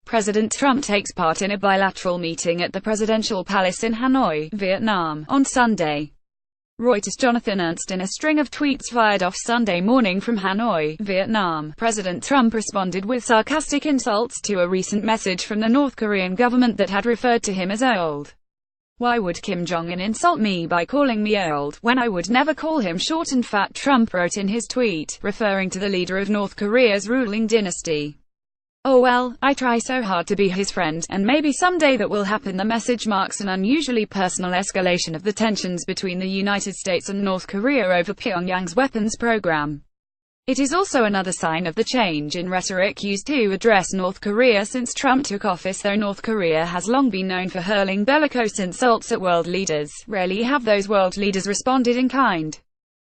President Trump takes part in a bilateral meeting at the presidential palace in Hanoi, Vietnam, on Sunday. Reuters' Jonathan Ernst. In a string of tweets fired off Sunday morning from Hanoi, Vietnam, President Trump responded with sarcastic insults to a recent message from the North Korean government that had referred to him as old. "Why would Kim Jong-un insult me by calling me old, when I would never call him short and fat?" Trump wrote in his tweet, referring to the leader of North Korea's ruling dynasty. "Oh well, I try so hard to be his friend, and maybe someday that will happen." The message marks an unusually personal escalation of the tensions between the United States and North Korea over Pyongyang's weapons program. It is also another sign of the change in rhetoric used to address North Korea since Trump took office. Though North Korea has long been known for hurling bellicose insults at world leaders, rarely have those world leaders responded in kind.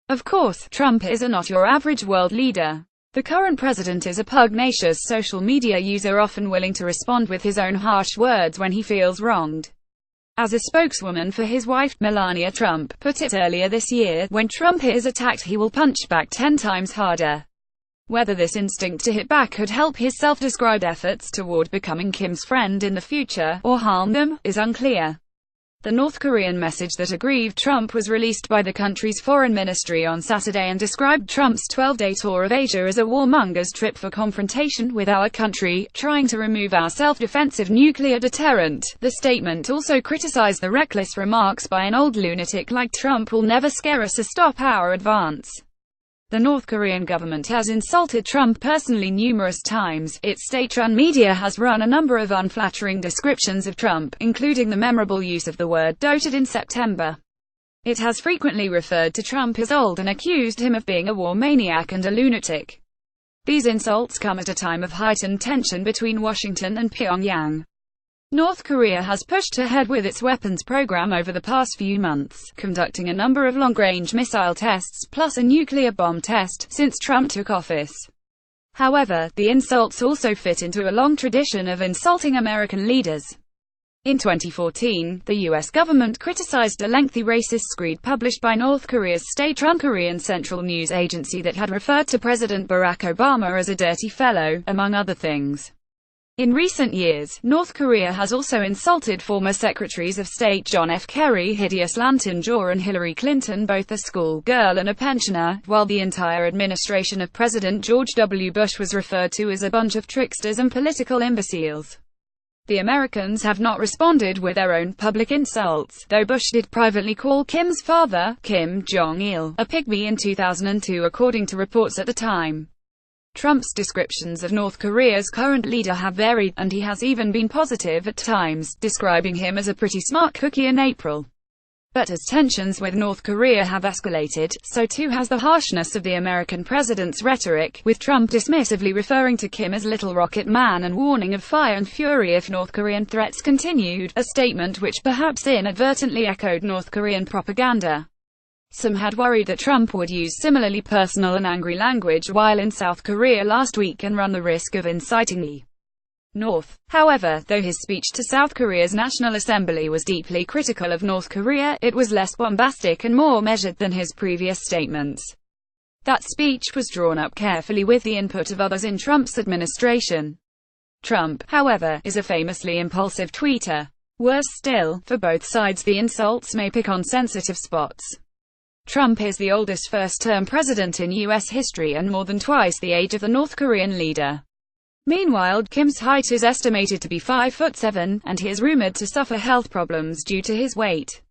Of course, Trump is not your average world leader. The current president is a pugnacious social media user, often willing to respond with his own harsh words when he feels wronged. As a spokeswoman for his wife, Melania Trump, put it earlier this year, when Trump is attacked he will punch back 10 times harder. Whether this instinct to hit back could help his self-described efforts toward becoming Kim's friend in the future, or harm them, is unclear. The North Korean message that aggrieved Trump was released by the country's foreign ministry on Saturday and described Trump's 12-day tour of Asia as a warmonger's trip for confrontation with our country, trying to remove our self-defensive nuclear deterrent. The statement also criticized the reckless remarks by an old lunatic like Trump will never scare us or stop our advance. The North Korean government has insulted Trump personally numerous times. Its state-run media has run a number of unflattering descriptions of Trump, including the memorable use of the word dotard in September. It has frequently referred to Trump as old and accused him of being a war maniac and a lunatic. These insults come at a time of heightened tension between Washington and Pyongyang. North Korea has pushed ahead with its weapons program over the past few months, conducting a number of long-range missile tests plus a nuclear bomb test since Trump took office. However, the insults also fit into a long tradition of insulting American leaders. In 2014, the U.S. government criticized a lengthy racist screed published by North Korea's state-run Korean Central News Agency that had referred to President Barack Obama as a dirty fellow, among other things. In recent years, North Korea has also insulted former Secretaries of State John F. Kerry, hideous lantern jaw, and Hillary Clinton, both a schoolgirl and a pensioner, while the entire administration of President George W. Bush was referred to as a bunch of tricksters and political imbeciles. The Americans have not responded with their own public insults, though Bush did privately call Kim's father, Kim Jong-il, a pygmy in 2002 according to reports at the time. Trump's descriptions of North Korea's current leader have varied, and he has even been positive at times, describing him as a pretty smart cookie in April. But as tensions with North Korea have escalated, so too has the harshness of the American president's rhetoric, with Trump dismissively referring to Kim as Little Rocket Man and warning of fire and fury if North Korean threats continued, a statement which perhaps inadvertently echoed North Korean propaganda. Some had worried that Trump would use similarly personal and angry language while in South Korea last week and run the risk of inciting the North. However, though his speech to South Korea's National Assembly was deeply critical of North Korea, it was less bombastic and more measured than his previous statements. That speech was drawn up carefully with the input of others in Trump's administration. Trump, however, is a famously impulsive tweeter. Worse still, for both sides the insults may pick on sensitive spots. Trump is the oldest first-term president in U.S. history and more than twice the age of the North Korean leader. Meanwhile, Kim's height is estimated to be 5'7", and he is rumored to suffer health problems due to his weight.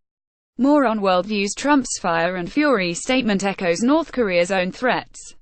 More on worldviews. Trump's fire and fury statement echoes North Korea's own threats.